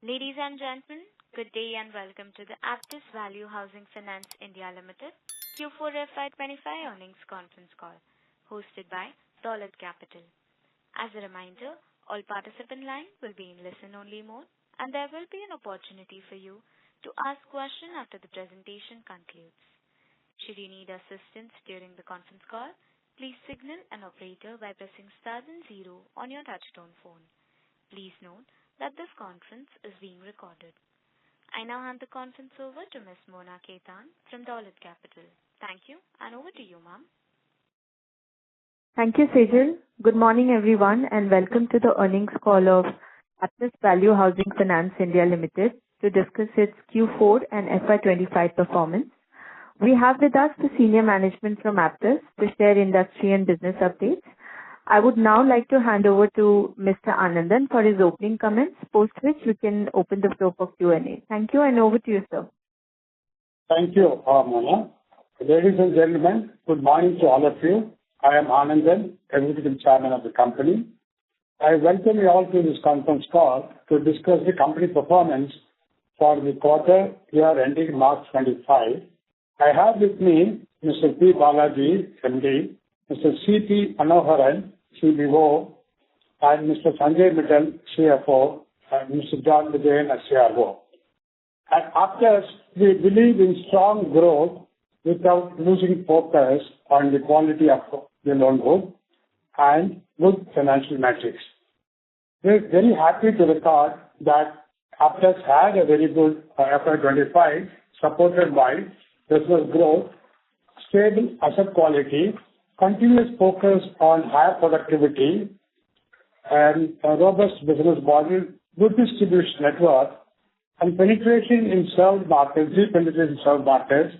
Ladies and gentlemen, good day and welcome to the Aptus Value Housing Finance India Limited Q4FY25 earnings conference call, hosted by Dolat Capital. As a reminder, all participant lines will be in listen-only mode, and there will be an opportunity for you to ask questions after the presentation concludes. Should you need assistance during the conference call, please signal an operator by pressing star and 0 on your touchtone phone. Please note that this conference is being recorded. I now hand the conference over to Ms. Mona Ketan from Dolat Capital. Thank you, and over to you, ma'am. Thank you, Sejal. Good morning, everyone, and welcome to the earnings call of Aptus Value Housing Finance India Limited to discuss its Q4 and FY25 performance. We have with us the senior management from Aptus to share industry and business updates. I would now like to hand over to Mr. Anandan for his opening comments, post which we can open the floor for Q&A. Thank you, and over to you, sir. Thank you, Mona. Ladies and gentlemen, good morning to all of you. I am Anandan, Executive Chairman of the company. I welcome you all to this conference call to discuss the company performance for the quarter year ending March 25. I have with me Mr. P. Balaji, MD, Mr. C.P. Manoharan, CBO, and Mr. Sanjay Mittal, CFO, and Mr. John Vijayan, CRO. At Aptus, we believe in strong growth without losing focus on the quality of the loan book and good financial metrics. We're very happy to record that Aptus had a very good FY25, supported by business growth, stable asset quality, continuous focus on higher productivity, and a robust business model, good distribution network, and penetration in served markets, deep penetration in served markets,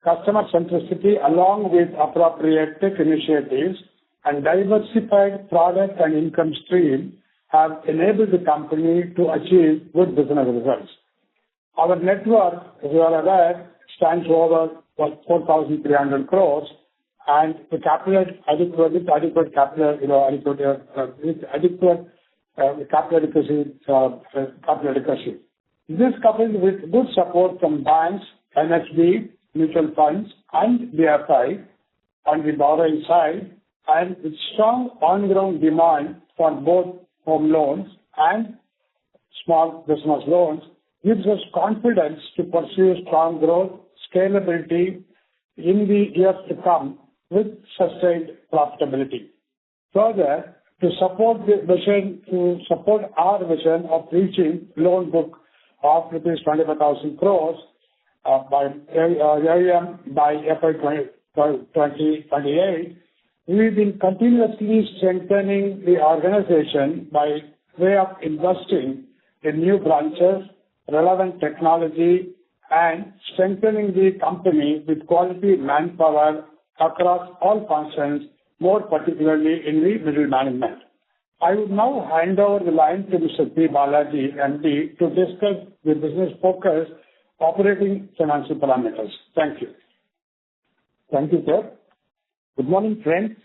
customer centricity along with appropriate tech initiatives, and diversified product and income stream have enabled the company to achieve good business results. Our net worth, as you are aware, stands over 4,300 crores, and the capital adequate capital adequacy. This coupled with good support from banks, NHB, mutual funds, and BFI on the borrowing side, and with strong on-ground demand for both home loans and small business loans, gives us confidence to pursue strong growth, scalability in the years to come with sustained profitability. Further, to support our vision of reaching loan book of rupees 25,000 crores by FY 2028, we've been continuously strengthening the organization by way of investing in new branches, relevant technology, and strengthening the company with quality manpower across all functions, more particularly in the middle management. I would now hand over the line to Mr. P. Balaji, MD, to discuss the business focus, operating financial parameters. Thank you. Thank you, sir. Good morning, friends.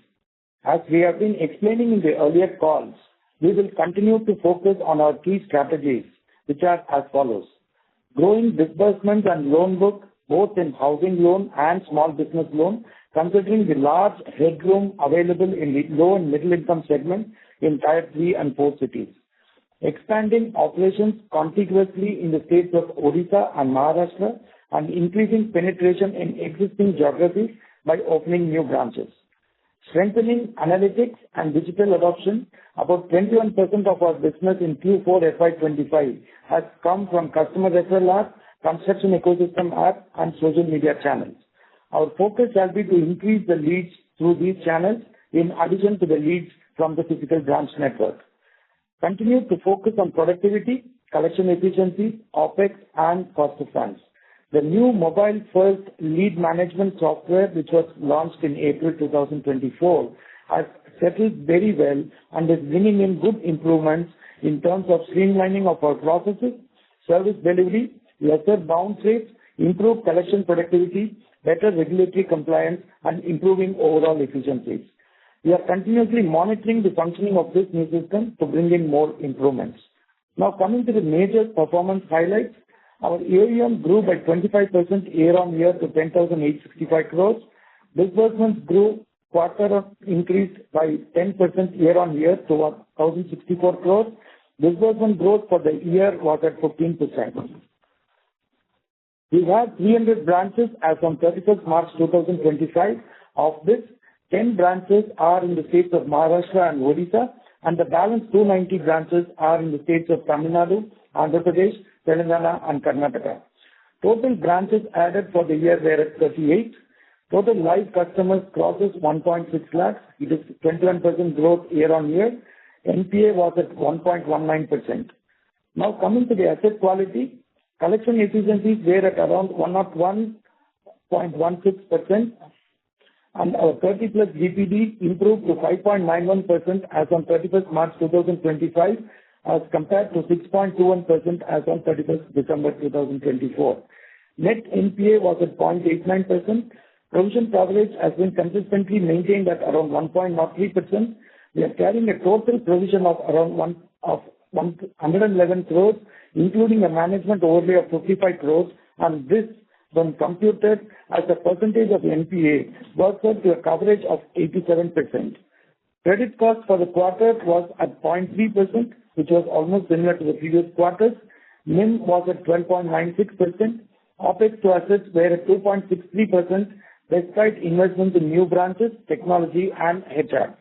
As we have been explaining in the earlier calls, we will continue to focus on our key strategies, which are as follows. Growing disbursements and loan book, both in housing loan and small business loan, considering the large headroom available in the low and middle income segment in Tier 3 and 4 cities. Expanding operations contiguously in the states of Odisha and Maharashtra, and increasing penetration in existing geographies by opening new branches. Strengthening analytics and digital adoption. About 21% of our business in Q4 FY25 has come from customer referral app, construction ecosystem app, and social media channels. Our focus shall be to increase the leads through these channels in addition to the leads from the physical branch network. Continue to focus on productivity, collection efficiency, OPEX, and cost of funds. The new mobile-first lead management software, which was launched in April 2024, has settled very well and is bringing in good improvements in terms of streamlining of our processes, service delivery, lesser bounce rates, improved collection productivity, better regulatory compliance, and improving overall efficiencies. We are continuously monitoring the functioning of this new system to bring in more improvements. Now coming to the major performance highlights, our AUM grew by 25% year-on-year to 10,865 crores. Disbursements grew increased by 10% year-on-year to 1,064 crores. Disbursement growth for the year was at 15%. We have 300 branches as on 31st March 2025. Of this, 10 branches are in the states of Maharashtra and Odisha, and the balance 290 branches are in the states of Tamil Nadu, Andhra Pradesh, Telangana, and Karnataka. Total branches added for the year were at 38. Total live customers crosses 1.6 lakhs. It is 21% growth year-on-year. NPA was at 1.19%. Now coming to the asset quality, collection efficiencies were at around 101.16%, and our 30 plus DPD improved to 5.91% as on 31st March 2025 as compared to 6.21% as on 31st December 2024. Net NPA was at 0.89%. Provision coverage has been consistently maintained at around 1.03%. We are carrying a total provision of around 111 crores, including a management overlay of 55 crores, and this, when computed as a percentage of NPA, works out to a coverage of 87%. Credit cost for the quarter was at 0.3%, which was almost similar to the previous quarters. NIM was at 12.96%. OPEX to assets were at 2.63%, despite investments in new branches, technology, and HR.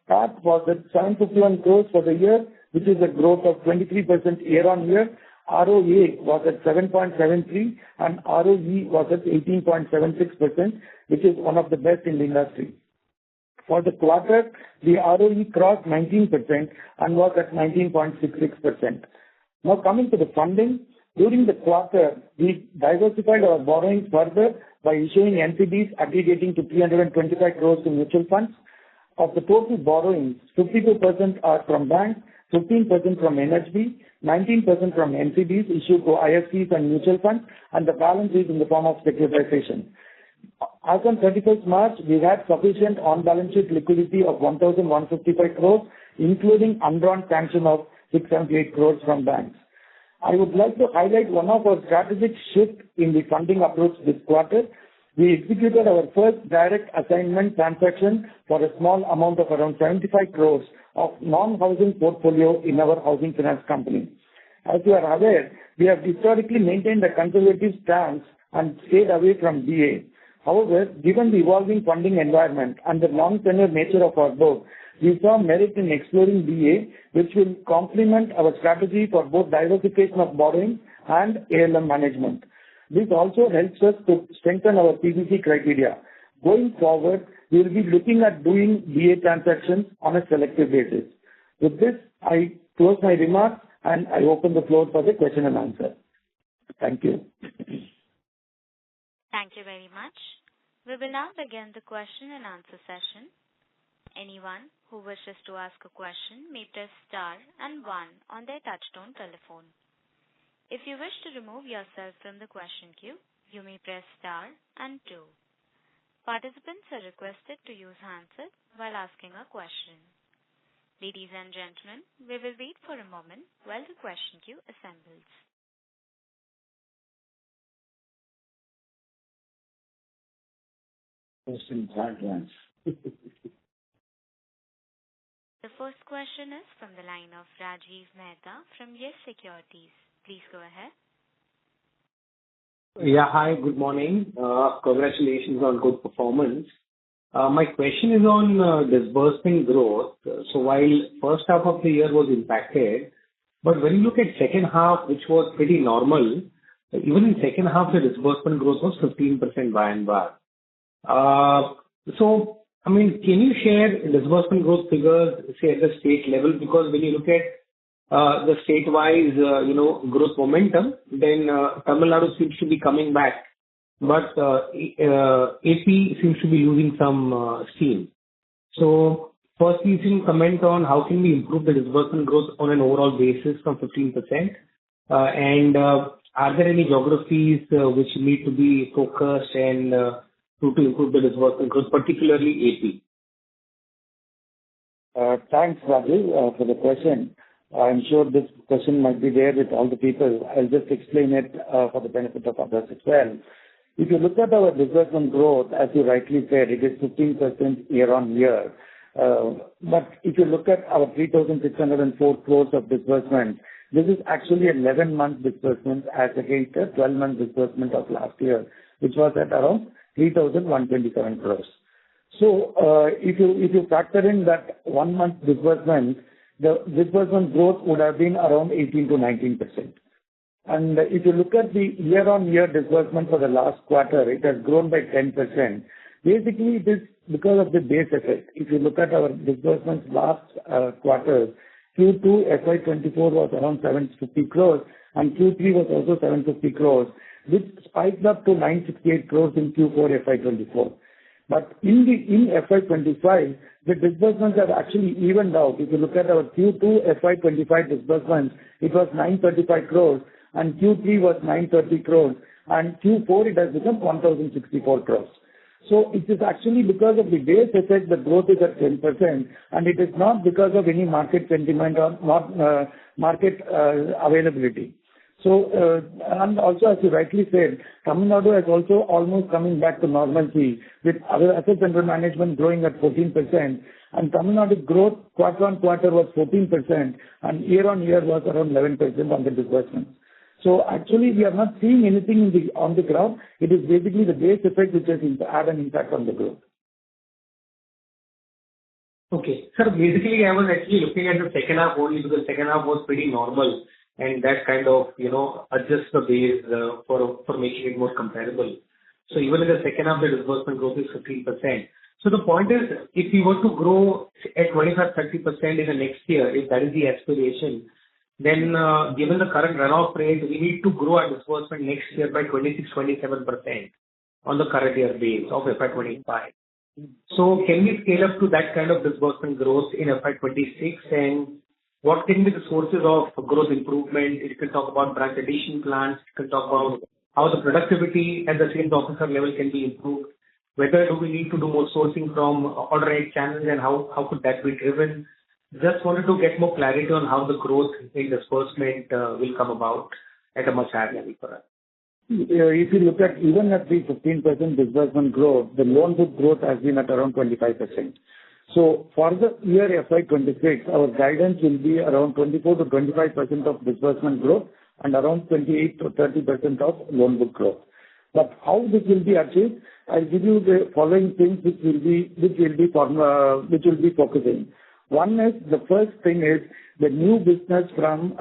PAT was at 751 crores for the year, which is a growth of 23% year-on-year. ROA was at 7.73 and ROE was at 18.76%, which is one of the best in the industry. For the quarter, the ROE crossed 19% and was at 19.66%. Now coming to the funding, during the quarter, we diversified our borrowings further by issuing NCDs aggregating to 325 crores to mutual funds. Of the total borrowings, 52% are from banks, 15% from NHB, 19% from NCDs issued to IFCs and mutual funds, and the balance is in the form of securitization. As on 31st March, we had sufficient on-balance sheet liquidity of 1,155 crores, including undrawn sanction of 678 crores from banks. I would like to highlight one of our strategic shifts in the funding approach this quarter. We executed our first direct assignment transaction for a small amount of around 75 crores of non-housing portfolio in our housing finance company. As you are aware, we have historically maintained a conservative stance and stayed away from DA. However, given the evolving funding environment and the long tenure nature of our book, we saw merit in exploring DA, which will complement our strategy for both diversification of borrowing and ALM management. This also helps us to strengthen our PBC criteria. Going forward, we will be looking at doing DA transactions on a selective basis. With this, I close my remarks and I open the floor for the question and answer. Thank you. Thank you very much. We will now begin the question and answer session. Anyone who wishes to ask a question may press star and 1 on their touchtone telephone. If you wish to remove yourself from the question queue, you may press star and 2. Participants are requested to use handset while asking a question. Ladies and gentlemen, we will wait for a moment while the question queue assembles. The first question is from the line of Rajiv Mehta from Yes Securities. Please go ahead. Yeah, hi, good morning. Congratulations on good performance. My question is on disbursement growth. So while first half of the year was impacted, but when you look at second half, which was pretty normal, even in second half, the disbursement growth was 15% by and by. So, I mean, can you share disbursement growth figures, say, at the state level? Because when you look at the state-wise, growth momentum, then Tamil Nadu seems to be coming back, but AP seems to be losing some steam. So, firstly, you can comment on how can we improve the disbursement growth on an overall basis from 15%? And are there any geographies which need to be focused and to improve the disbursement growth, particularly AP? Thanks, Rajiv, for the question. I'm sure this question might be there with all the people. I'll just explain it for the benefit of others as well. If you look at our disbursement growth, as you rightly said, it is 15% year-on-year. But if you look at our 3,604 crores of disbursement, this is actually 11-month disbursement as against a 12-month disbursement of last year, which was at around 3,127 crores. So, if you factor in that 1 month disbursement, the disbursement growth would have been around 18 to 19%. And if you look at the year-on-year disbursement for the last quarter, it has grown by 10%. Basically, it is because of the base effect. If you look at our disbursements last quarter, Q4FY25 was around 750 crores and Q3 was also 750 crores, which spiked up to 968 crores in Q4FY24. But in FY25, the disbursements have actually evened out. If you look at our Q2FY25 disbursements, it was 935 crores and Q3 was 930 crores and Q4 it has become 1,064 crores. So it is actually because of the base effect the growth is at 10%, and it is not because of any market sentiment or market availability. So, and also as you rightly said, Tamil Nadu has also almost coming back to normalcy with other assets under management growing at 14%, and Tamil Nadu growth quarter on quarter was 14% and year on year was around 11% on the disbursements. So actually we are not seeing anything on the ground. It is basically the base effect which has had an impact on the growth. Okay. Sir, basically I was actually looking at the second half only because second half was pretty normal and that kind of, adjusts the base for making it more comparable. So even in the second half, the disbursement growth is 15%. So the point is, if we were to grow at 25-30% in the next year, if that is the aspiration, then given the current runoff rate, we need to grow our disbursement next year by 26-27% on the current year base of FY25. So can we scale up to that kind of disbursement growth in FY26? And what can be the sources of growth improvement? You can talk about branch addition plans. You can talk about how the productivity at the sales officer level can be improved. Whether do we need to do more sourcing from alternate channels and how could that be driven? Just wanted to get more clarity on how the growth in disbursement will come about at a much higher level for us. If you look at even at the 15% disbursement growth, the loan book growth has been at around 25%. So for the year FY26, our guidance will be around 24 to 25% of disbursement growth and around 28 to 30% of loan book growth. But how this will be achieved, I'll give you the following things which will be focusing. One is, the first thing is the new business from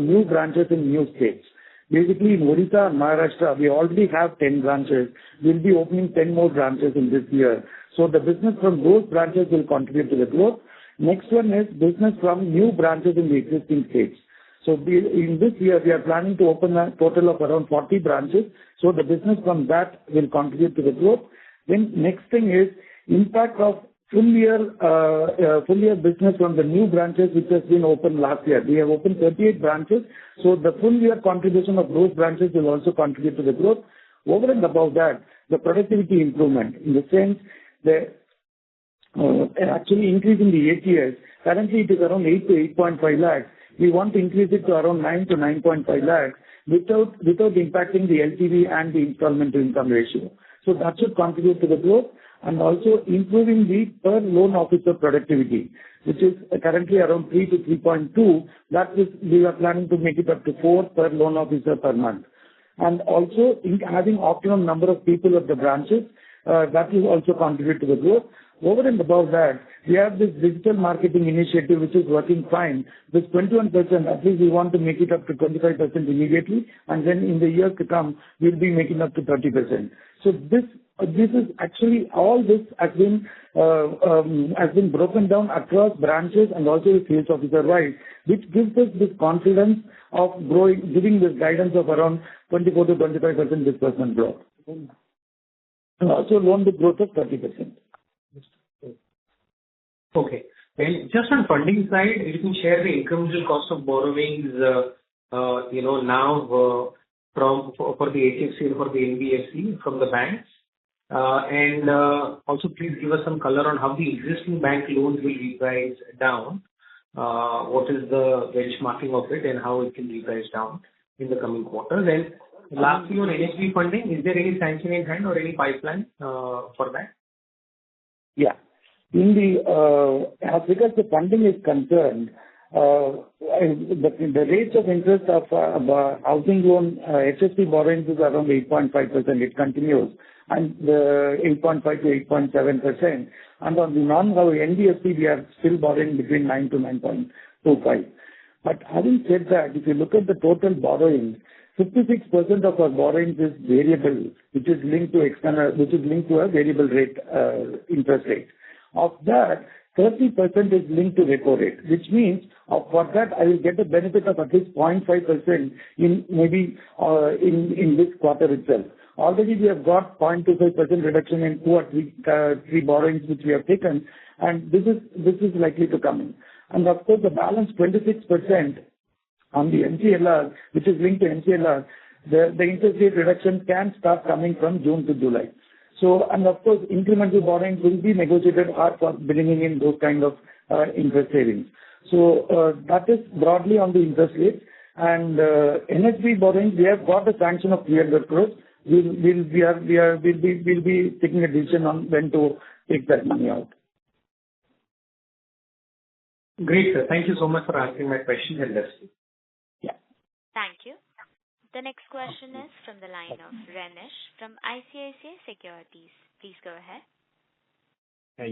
new branches in new states. Basically in Odisha and Maharashtra, we already have 10 branches. We'll be opening 10 more branches in this year. So the business from those branches will contribute to the growth. Next one is business from new branches in the existing states. So in this year, we are planning to open a total of around 40 branches. So the business from that will contribute to the growth. Then next thing is impact of full year business from the new branches which has been opened last year. We have opened 38 branches. So the full year contribution of those branches will also contribute to the growth. Over and above that, the productivity improvement in the sense that actually increasing the ATS. Currently it is around 8 to 8.5 lakhs. We want to increase it to around 9 to 9.5 lakhs without impacting the LTV and the installment to income ratio. So that should contribute to the growth, and also improving the per loan officer productivity, which is currently around 3 to 3.2. That is, we are planning to make it up to 4 per loan officer per month. And also having optimum number of people at the branches, that will also contribute to the growth. Over and above that, we have this digital marketing initiative which is working fine. This 21%, at least we want to make it up to 25% immediately, and then in the years to come, we'll be making up to 30%. So this is actually, all this has been broken down across branches and also the sales officer wise, which gives us this confidence of growing, giving this guidance of around 24 to 25% disbursement growth. And also loan book growth of 30%. Okay. And just on funding side, you can share the incremental cost of borrowings, now for the HFC and for the NBFC from the banks. And also please give us some color on how the existing bank loans will reprice down. what is the benchmarking of it and how it can reprice down in the coming quarters? And lastly, on NHB funding, is there any sanction in hand or any pipeline for that? Yeah. In the as regards the funding is concerned, the rates of interest of housing loan HSP borrowings is around 8.5%. It continues, and 8.5 to 8.7%. And on the NBFC, we are still borrowing between 9 to 9.25. But having said that, if you look at the total borrowing, 56% of our borrowings is variable, which is linked to a variable rate interest rate. Of that, 30% is linked to repo rate, which means for that I will get a benefit of at least 0.5% in maybe in this quarter itself. Already we have got 0.25% reduction in 2 or 3 borrowings which we have taken, and this is likely to come in. And of course, the balance 26% on the MCLR, which is linked to MCLR, the interest rate reduction can start coming from June to July. So, and of course, incremental borrowings will be negotiated hard for bringing in those kind of interest savings. So, that is broadly on the interest rate. And NHB borrowings, we have got a sanction of 300 crores. We'll be taking a decision on when to take that money out. Great, sir. Thank you so much for answering my questions and listening. Yeah. Thank you. The next question is from the line of Renish from ICICI Securities. Please go ahead.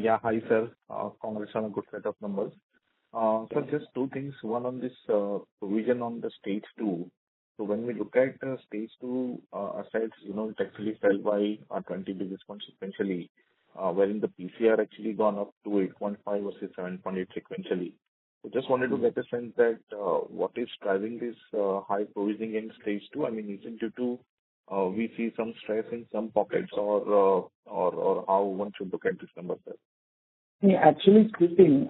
Yeah, hi, sir. Congrats on a good set of numbers. So just two things. One on this provision on the stage 2. So when we look at stage 2 assets, it actually fell by 20 basis points sequentially, wherein the PCR actually gone up to 8.5 versus 7.8 sequentially. So just wanted to get a sense that what is driving this high provisioning in stage 2? I mean, is it due to we see some stress in some pockets, or how one should look at this number, sir? Yeah, actually speaking,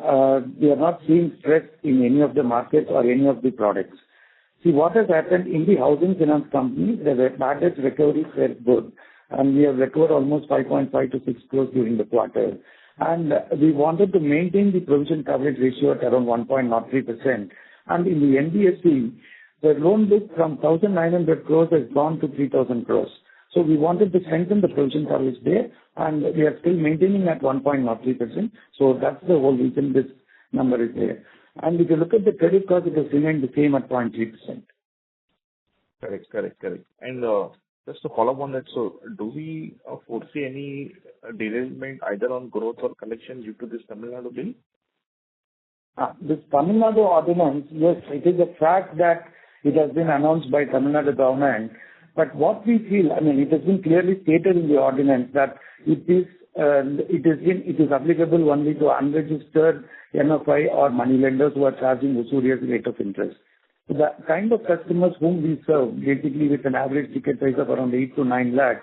we are not seeing stress in any of the markets or any of the products. See, what has happened in the housing finance company, the bad debt recoveries were good, and we have recovered almost 5.5 to 6 crores during the quarter. And we wanted to maintain the provision coverage ratio at around 1.03%. And in the NBFC, the loan book from 1,900 crores has gone to 3,000 crores. So we wanted to strengthen the provision coverage there, and we are still maintaining at 1.03%. So that's the whole reason this number is there. And if you look at the credit cost, it has remained the same at 0.3%. Correct. And just to follow up on that, so do we foresee any derailment either on growth or collection due to this Tamil Nadu bill? This Tamil Nadu ordinance, yes, it is a fact that it has been announced by Tamil Nadu government. But what we feel, I mean, it has been clearly stated in the ordinance that it is applicable only to unregistered MFI or money lenders who are charging usurious rate of interest. So the kind of customers whom we serve, basically with an average ticket size of around 8 to 9 lakhs,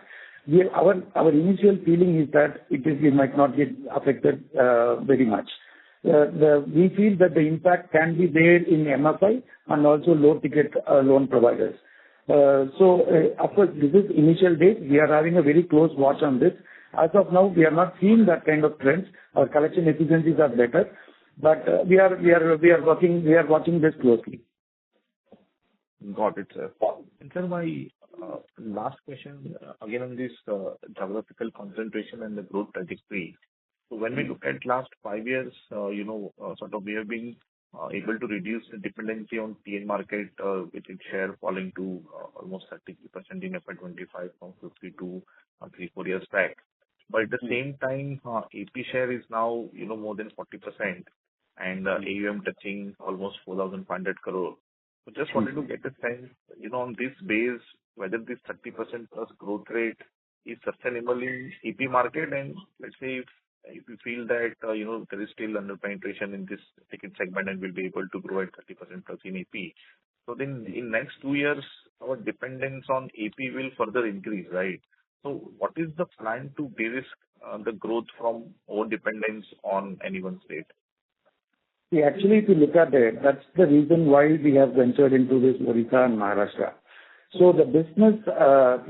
our initial feeling is that we might not get affected very much. We feel that the impact can be there in MFI and also low ticket loan providers. So, of course, this is initial days. We are having a very close watch on this. As of now, we are not seeing that kind of trends. Our collection efficiencies are better, but we are watching this closely. Got it, sir. And sir, my last question again on this geographical concentration and the growth trajectory. So when we look at last 5 years, sort of we have been able to reduce the dependency on TN market, with its share falling to almost 33% in FY25 from 52 3-4 years back. But at the same time, AP share is now more than 40%, and AUM touching almost 4,500 crore. So just wanted to get a sense, on this base, whether this 30% plus growth rate is sustainable in AP market, and let's say if you feel that there is still under penetration in this ticket segment and will be able to grow at 30% plus in AP. So then in next 2 years, our dependence on AP will further increase, right? So what is the plan to de-risk the growth from over dependence on any one state? See, actually, if you look at it, that's the reason why we have ventured into this Odisha and Maharashtra. So the business,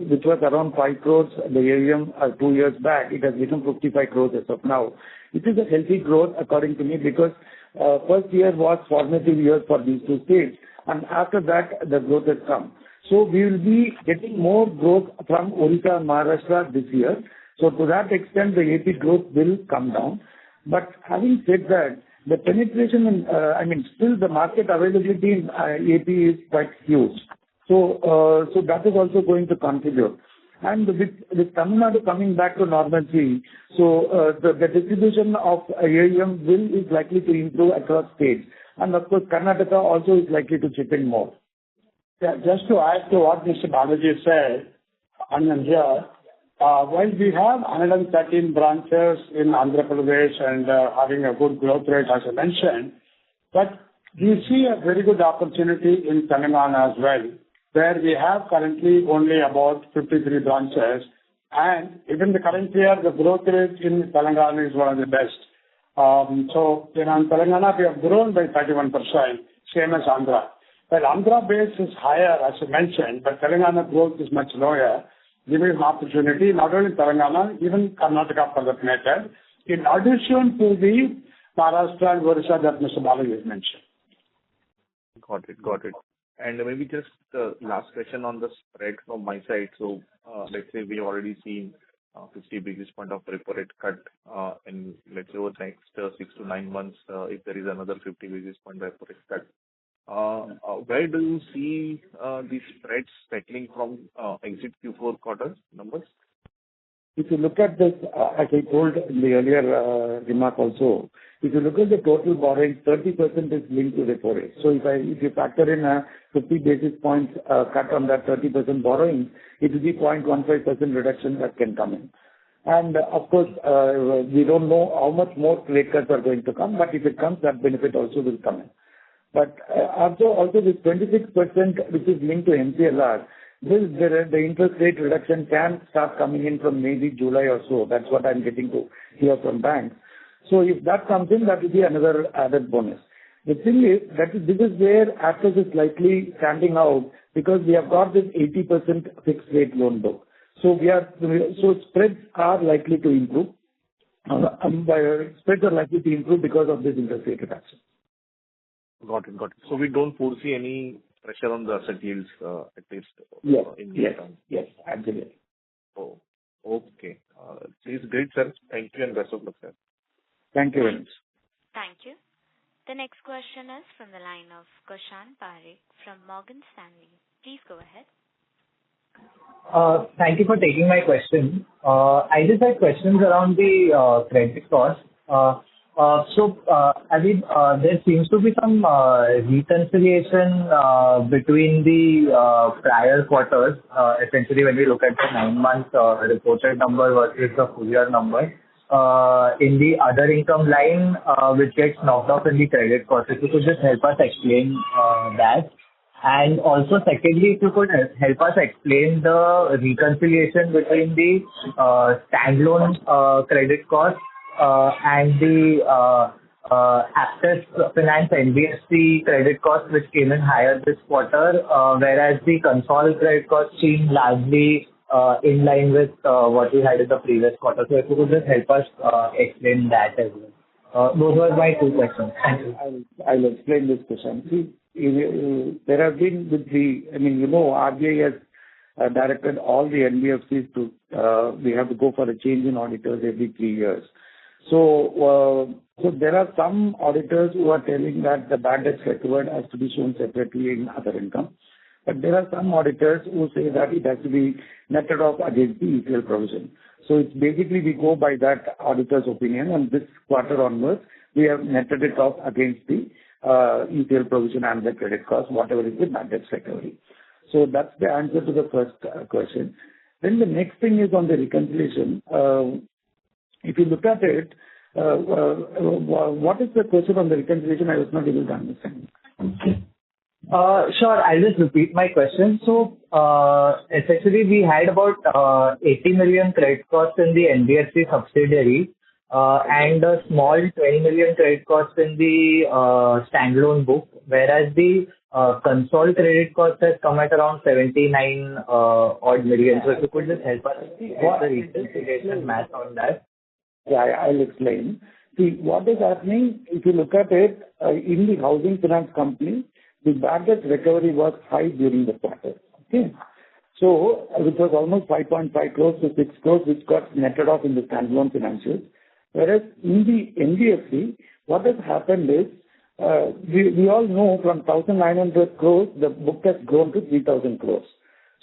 which was around 5 crores, the AUM 2 years back, it has become 55 crores as of now. It is a healthy growth according to me, because first year was formative year for these two states, and after that, the growth has come. So we will be getting more growth from Odisha and Maharashtra this year. So to that extent, the AP growth will come down. But having said that, the penetration in, still the market availability in AP is quite huge. So that is also going to contribute. And with Tamil Nadu coming back to normalcy, so the distribution of AUM is likely to improve across states. And of course, Karnataka also is likely to chip in more. Yeah, just to add to what Mr. Balaji said, Anand here, while we have 113 branches in Andhra Pradesh and having a good growth rate, as I mentioned, but we see a very good opportunity in Telangana as well, where we have currently only about 53 branches, and even the current year, the growth rate in Telangana is one of the best. So in Telangana, we have grown by 31%, same as Andhra. Well, Andhra base is higher, as I mentioned, but Telangana growth is much lower, giving an opportunity not only Telangana, even Karnataka for that matter, in addition to the Maharashtra and Odisha that Mr. Balaji has mentioned. Got it. And maybe just the last question on the spread from my side. So let's say we already seen 50 basis point of repo rate cut in, let's say, over the next 6 to 9 months, if there is another 50 basis point repo rate cut. Where do you see the spreads settling from exit Q4 quarter numbers? If you look at this, as I told in the earlier remark also, if you look at the total borrowing, 30% is linked to repo rate. So if you factor in a 50 basis points cut on that 30% borrowing, it will be 0.15% reduction that can come in. And of course, we don't know how much more rate cuts are going to come, but if it comes, that benefit also will come in. But also this 26% which is linked to MCLR, the interest rate reduction can start coming in from maybe July or so. That's what I'm getting to hear from banks. So if that comes in, that will be another added bonus. The thing is that this is where Aptus is slightly standing out because we have got this 80% fixed rate loan book. So spreads are likely to improve. Spreads are likely to improve because of this interest rate reduction. Got it. So we don't foresee any pressure on the asset yields, at least in the term. Yes, absolutely. Oh, okay. This is great, sir. Thank you and best of luck, sir. Thank you very much. Thank you. The next question is from the line of Kushan Parekh from Morgan Stanley. Please go ahead. Thank you for taking my question. I just had questions around the credit cost. There seems to be some reconciliation between the prior quarters, essentially when we look at the 9 months reported number versus the full year number. In the other income line, which gets knocked off in the credit cost, if you could just help us explain that. And also, secondly, if you could help us explain the reconciliation between the standalone credit cost and the Aptus Finance NBFC credit cost, which came in higher this quarter, whereas the Concall credit cost seemed largely in line with what we had in the previous quarter. So if you could just help us explain that as well. Those were my two questions. Thank you. I'll explain this question. See, there have been RBI has directed all the NBFCs to, we have to go for a change in auditors every 3 years. So there are some auditors who are telling that the bad debts recovered has to be shown separately in other income. But there are some auditors who say that it has to be netted off against the ECL provision. So it's basically we go by that auditor's opinion, and this quarter onwards, we have netted it off against the ECL provision and the credit cost, whatever is the bad debts recovery. So that's the answer to the first question. Then the next thing is on the reconciliation. If you look at it, what is the question on the reconciliation? I was not able to understand. Sure, I'll just repeat my question. So, essentially, we had about 80 million credit cost in the NBFC subsidiary and a small 20 million credit cost in the standalone book, whereas the Concall credit cost has come at around 79 odd million. So if you could just help us get the reconciliation math on that. Yeah, I'll explain. See, what is happening, if you look at it, in the housing finance company, the bad debt recovery was high during the quarter. Okay? So it was almost 5.5 crores to 6 crores, which got netted off in the standalone financials. Whereas in the NBFC, what has happened is, we all know from 1,900 crores, the book has grown to 3,000 crores.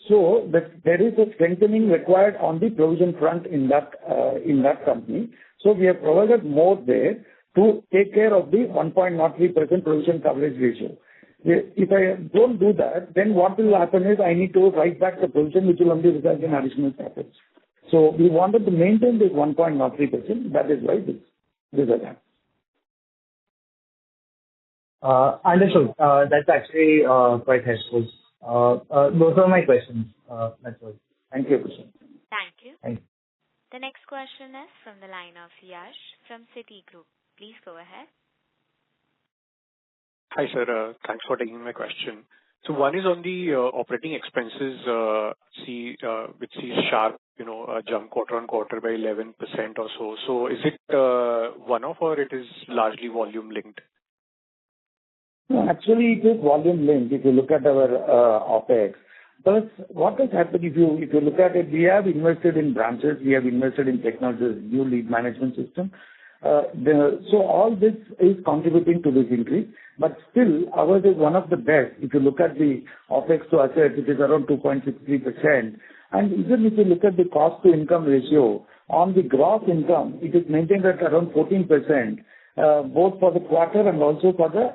So there is a strengthening required on the provision front in that company. So we have provided more there to take care of the 1.03% provision coverage ratio. If I don't do that, then what will happen is I need to write back the provision, which will only result in additional profits. So we wanted to maintain this 1.03%. That is why this is happened. Understood. That's actually quite helpful. Those are my questions. That's all. Thank you, Krishna. Thank you. Thank you. The next question is from the line of Yash from Citigroup. Please go ahead. Hi, sir. Thanks for taking my question. So one is on the operating expenses, which sees sharp, jump quarter on quarter by 11% or so. So is it one-off or it is largely volume linked? No, actually, it is volume linked if you look at our OpEx. But what has happened, if you look at it, we have invested in branches, we have invested in technology, new lead management system. So all this is contributing to this increase, but still ours is one of the best. If you look at the OpEx to assets, it is around 2.63%. And even if you look at the cost to income ratio, on the gross income, it is maintained at around 14%, both for the quarter and also for the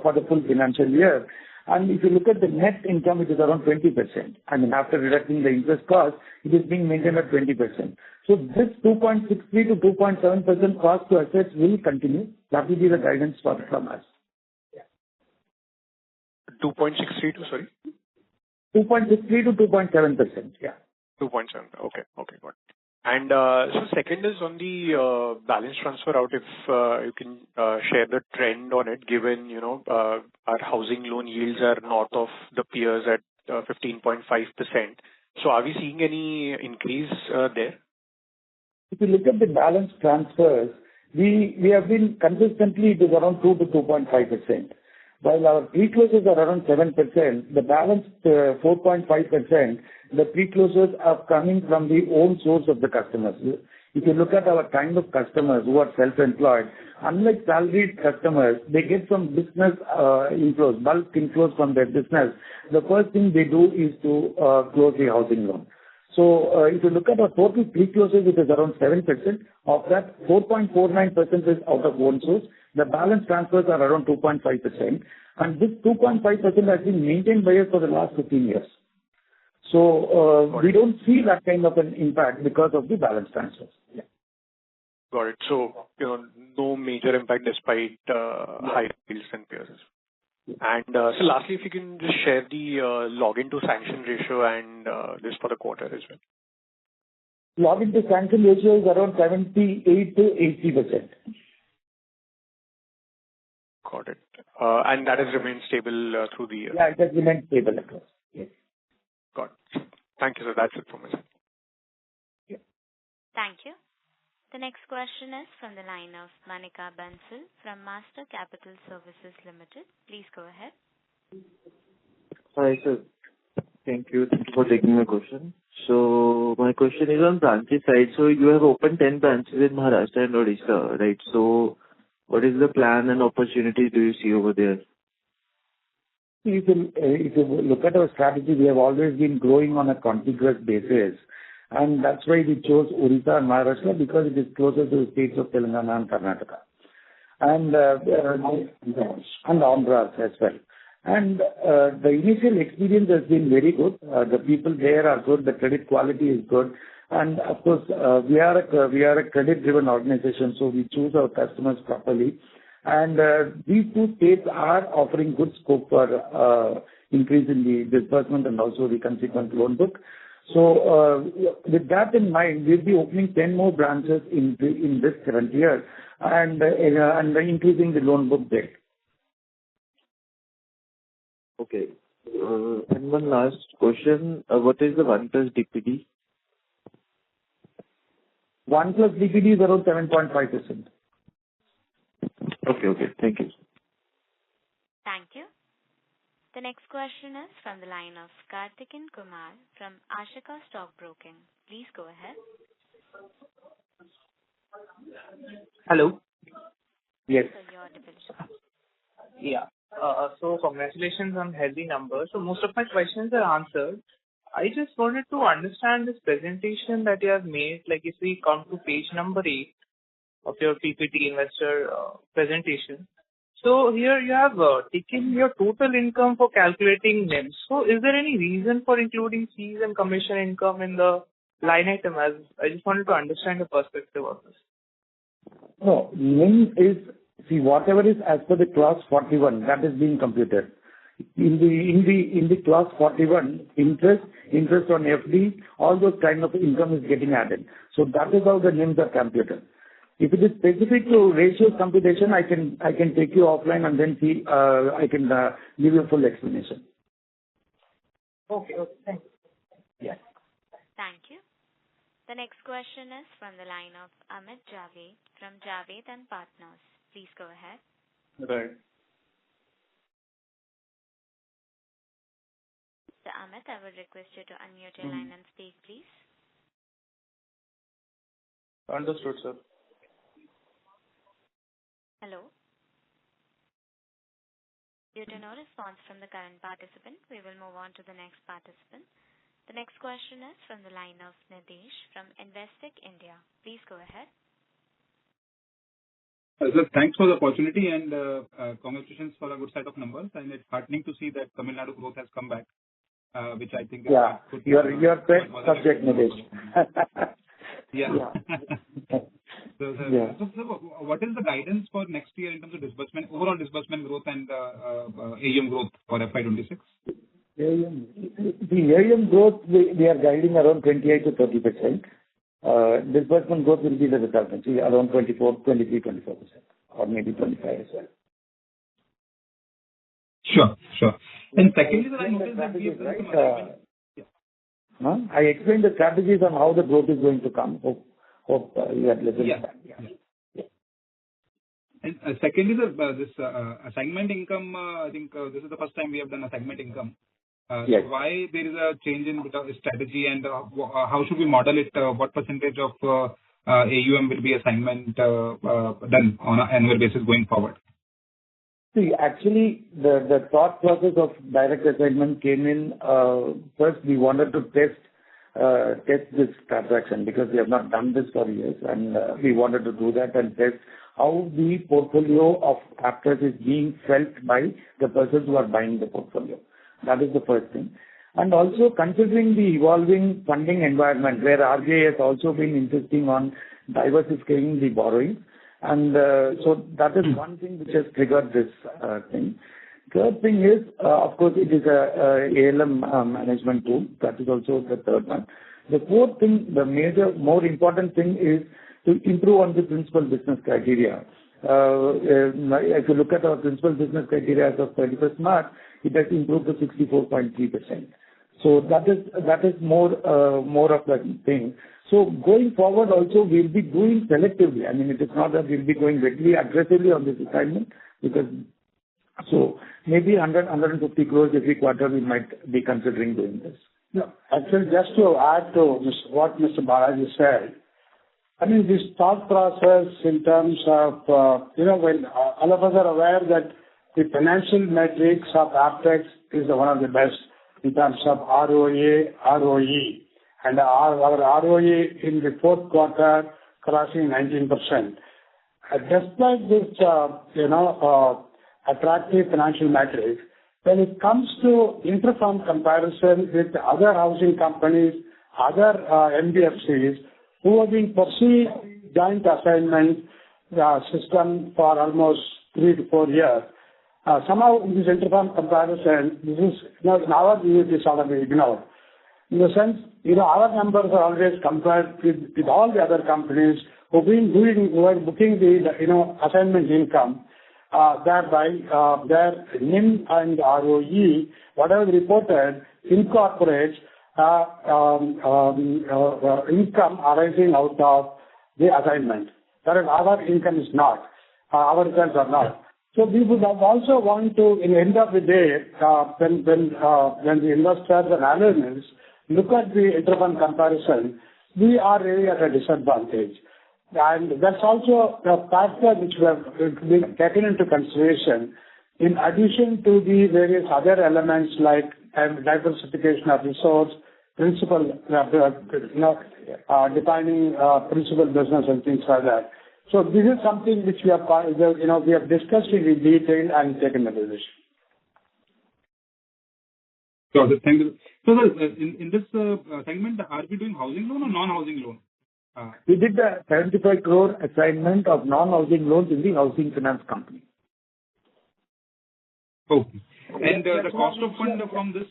for the full financial year. And if you look at the net income, it is around 20%. I mean, after deducting the interest cost, it is being maintained at 20%. So this 2.63 to 2.7% cost to assets will continue. That will be the guidance from us. Yeah. 2.63 to, sorry? 2.63 to 2.7%. Yeah. 2.7. Okay, got it. And so second is on the balance transfer out, if you can share the trend on it, given, our housing loan yields are north of the peers at 15.5%. So are we seeing any increase there? If you look at the balance transfers, we have been consistently, it is around 2 to 2.5%. While our pre-closes are around 7%, the balance 4.5%, the pre-closes are coming from the own source of the customers. If you look at our kind of customers who are self-employed, unlike salaried customers, they get some business inflows, bulk inflows from their business. The first thing they do is to close the housing loan. So if you look at our total pre-closes, it is around 7%. Of that, 4.49% is out of own source. The balance transfers are around 2.5%. And this 2.5% has been maintained by us for the last 15 years. So we don't see that kind of an impact because of the balance transfers. Yeah. Got it. So, no major impact despite high yields and peers. And so lastly, if you can just share the login to sanction ratio and this for the quarter as well. Login to sanction ratio is around 78 to 80%. Got it. And that has remained stable through the year? Yeah, it has remained stable across. Yes. Got it. Thank you, sir. That's it from my side. Yeah. Thank you. The next question is from the line of Manika Bansal from Master Capital Services Limited. Please go ahead. Hi, sir. Thank you for taking my question. So my question is on branches side. So you have opened 10 branches in Maharashtra and Odisha, right? So what is the plan and opportunity do you see over there? If you look at our strategy, we have always been growing on a contiguous basis. And that's why we chose Odisha and Maharashtra, because it is closer to the states of Telangana and Karnataka. And Andhra as well. And the initial experience has been very good. The people there are good. The credit quality is good. And of course, we are a credit-driven organization, so we choose our customers properly. And these two states are offering good scope for increase in the disbursement and also the consequent loan book. So with that in mind, we'll be opening 10 more branches in this current year and increasing the loan book there. Okay. And one last question. What is the 1+ DPD? 1+ DPD is around 7.5%. Okay. Thank you. Thank you. The next question is from the line of Kartikin Kumar from Ashika Stock Broking. Please go ahead. Hello. Yes. So you're audible. Yeah. So congratulations on healthy numbers. So most of my questions are answered. I just wanted to understand this presentation that you have made. Like if we come to page number 8 of your PPT investor presentation. So here you have taken your total income for calculating NIMs. So is there any reason for including fees and commission income in the line item? As I just wanted to understand the perspective of this. No, NIM is, see, whatever is as per the clause 41, that is being computed. In the clause 41, interest on FD, all those kind of income is getting added. So that is how the NIMs are computed. If it is specific to ratio computation, I can take you offline and then see, I can give you a full explanation. Okay, thank you. Yes. Thank you. The next question is from the line of Amit Javed from Javed and Partners. Please go ahead. Right. So Amit, I would request you to unmute your line and speak, please. Understood, sir. Hello. Due to no response from the current participant, we will move on to the next participant. The next question is from the line of Nidesh from Investec India. Please go ahead. Sir, thanks for the opportunity and congratulations for a good set of numbers. And it's heartening to see that Tamil Nadu growth has come back, which I think is good. Your best subject, Nidesh. So, what is the guidance for next year in terms of disbursement, overall disbursement growth and AUM growth for FY26? The AUM growth, we are guiding around 28 to 30%. Disbursement growth will be the resultant, around 24, 23, 24%, or maybe 25 as well. Sure. And secondly, I noticed that we have I explained the strategies on how the growth is going to come. Hope you had listened to that. Yeah. And secondly, this assignment income, I think this is the first time we have done assignment income. Yes. So why there is a change in strategy and how should we model it? What percentage of AUM will be assignment done on an annual basis going forward? See, actually, the thought process of direct assignment came in, first we wanted to test this transaction because we have not done this for years, and we wanted to do that and test how the portfolio of Aptus is being felt by the persons who are buying the portfolio. That is the first thing. And also considering the evolving funding environment where RBI has also been insisting on diversifying the borrowing. And so that is one thing which has triggered this thing. Third thing is, of course, it is a ALM management tool. That is also the third one. The fourth thing, the more important thing is to improve on the principal business criteria. If you look at our principal business criteria as of 31st March, it has improved to 64.3%. So that is more of the thing. So going forward also we'll be doing selectively. I mean, it is not that we'll be going very aggressively on this assignment because so maybe 150 crores every quarter we might be considering doing this. No, actually, just to add to what Mr. Balaji said, I mean, this thought process in terms of, when all of us are aware that the financial metrics of Aptus is one of the best in terms of ROA, ROE, and our ROE in the fourth quarter crossing 19%. Despite this, attractive financial metrics, when it comes to inter-firm comparison with other housing companies, other NBFCs who have been pursuing joint assignment system for almost 3 to 4 years, somehow in this inter-firm comparison, this is in our view it is sort of ignored. In the sense, our numbers are always compared with all the other companies who are booking the assignment income. Thereby, their NIM and ROE, whatever reported, incorporates income arising out of the assignment. Whereas our income is not. our results are not. So we would have also want to, in the end of the day, when the investors and analysts look at the interfund comparison, we are really at a disadvantage. And that's also a factor which we have been taken into consideration in addition to the various other elements like diversification of resource, principal, defining principal business and things like that. So this is something which we have, we have discussed in detail and taken a decision. Got it. Thank you. So in this segment, are we doing housing loan or non-housing loan? We did a 75 crore assignment of non-housing loans in the housing finance company. Okay. And the cost of fund from this...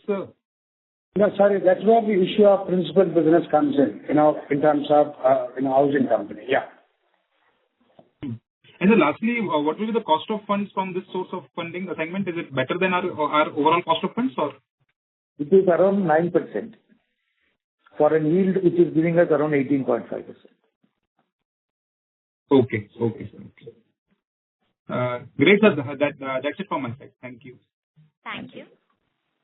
No, sorry, that's where the issue of principal business comes in terms of housing company. Yeah. And then lastly, what will be the cost of funds from this source of funding assignment? Is it better than our overall cost of funds or? It is around 9% for a yield which is giving us around 18.5%. Okay. Great, sir. That's it from my side. Thank you. Thank you.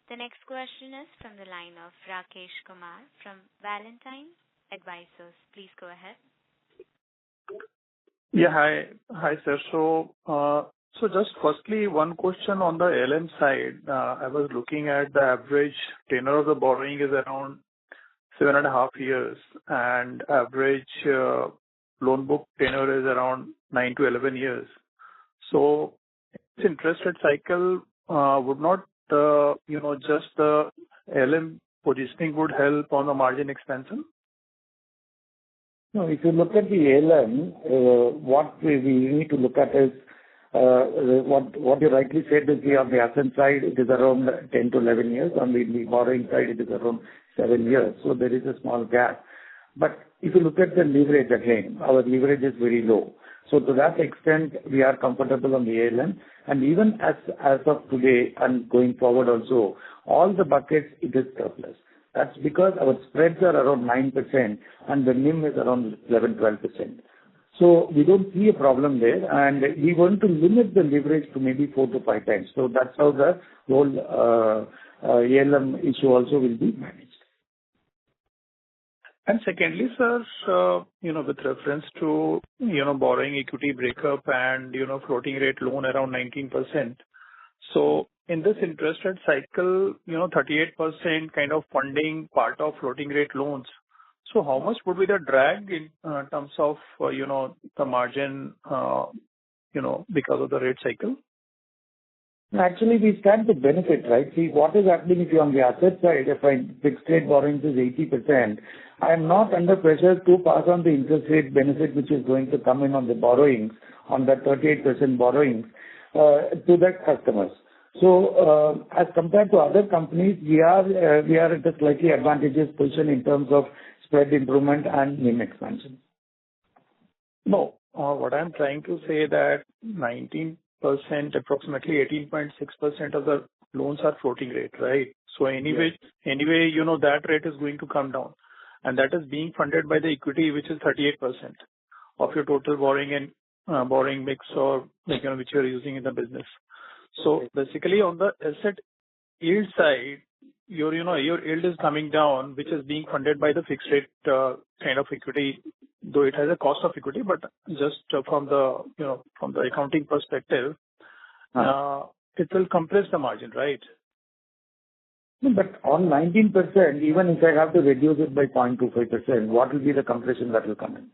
The next question is from the line of Rakesh Kumar from Valentine Advisors. Please go ahead. Yeah, hi, sir. So just firstly, one question on the LM side. I was looking at the average tenure of the borrowing is around 7.5 years, and average loan book tenure is around 9 to 11 years. So this interest rate cycle would not, just the LM positioning would help on the margin expansion? No, if you look at the ALM, what we need to look at is what you rightly said is on the asset side, it is around 10 to 11 years. On the borrowing side, it is around 7 years. So there is a small gap. But if you look at the leverage again, our leverage is very low. So to that extent, we are comfortable on the ALM. And even as of today and going forward also, all the buckets, it is surplus. That's because our spreads are around 9% and the NIM is around 11-12%. So we don't see a problem there, and we want to limit the leverage to maybe 4 to 5 times. So that's how the whole ALM issue also will be managed. And secondly, sir, with reference to, borrowing equity breakup and, floating rate loan around 19%. So in this interest rate cycle, 38% kind of funding part of floating rate loans. So how much would be the drag in terms of, the margin, because of the rate cycle? Actually, we stand to benefit, right? See, what is happening if you're on the asset side, if fixed rate borrowings is 80%, I am not under pressure to pass on the interest rate benefit which is going to come in on the borrowings, on that 38% borrowings, to the customers. So, as compared to other companies, we are at a slightly advantageous position in terms of spread improvement and NIM expansion. No, what I'm trying to say that 19%, approximately 18.6% of the loans are floating rate, right? So anyway, that rate is going to come down, and that is being funded by the equity, which is 38% of your total borrowing and borrowing mix or which you are using in the business. So basically, on the asset yield side, your yield is coming down, which is being funded by the fixed rate kind of equity, though it has a cost of equity, but just from the accounting perspective, it will compress the margin, right? But on 19%, even if I have to reduce it by 0.25%, what will be the compression that will come in?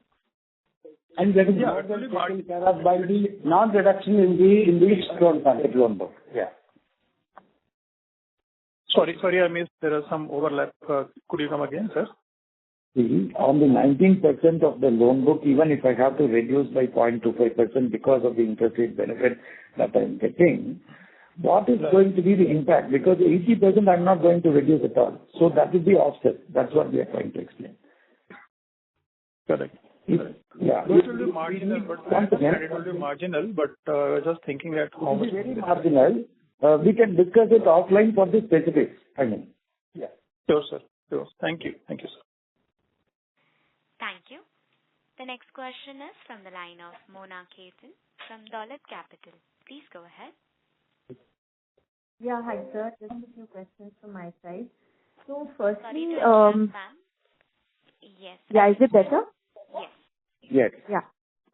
And that is more than taken care of by the non-reduction in the loan book. Yeah. Sorry, I missed. There is some overlap. Could you come again, sir? See, on the 19% of the loan book, even if I have to reduce by 0.25% because of the interest rate benefit that I'm getting, what is going to be the impact? Because 80% I'm not going to reduce at all. So that will be offset. That's what we are trying to explain. Correct. Yeah. It will be marginal, but I was just thinking that how much. It will be very marginal. We can discuss it offline for the specifics. Yeah. Sure, sir. Sure. Thank you. Thank you, sir. Thank you. The next question is from the line of Mona Ketan from Dolat Capital. Please go ahead. Yeah, hi, sir. Just a few questions from my side. So Sorry firstly, to interrupt, ma'am. Yes. yeah, is it better? Yes. Yes. Yeah.